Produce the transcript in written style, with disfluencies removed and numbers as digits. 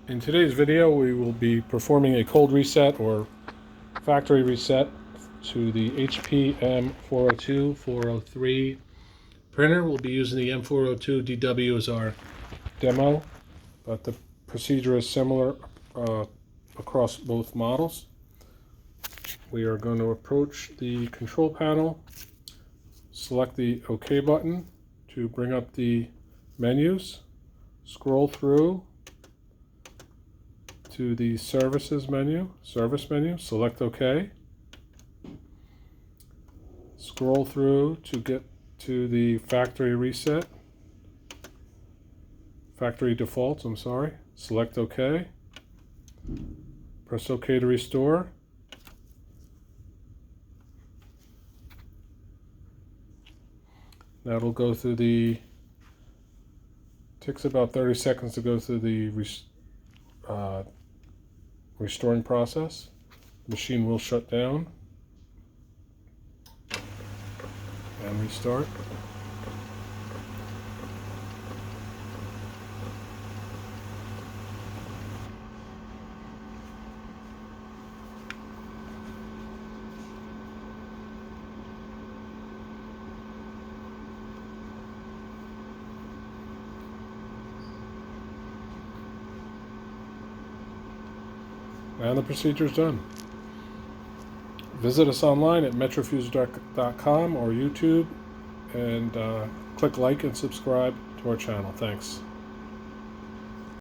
In today's video, we will be performing a cold reset or factory reset to the HP M402 403 printer. We'll be using the M402 DW as our demo, but the procedure is similar across both models. We are going to approach the control panel, select the OK button to bring up the menus, scroll through to the service menu, select OK. Scroll through to get to the factory defaults, select OK. Press OK to restore. Now it'll go through takes about 30 seconds to go through the restoring process. The machine will shut down and restart. And the procedure is done. Visit us online at metrofuser.com or YouTube and click like and subscribe to our channel. Thanks.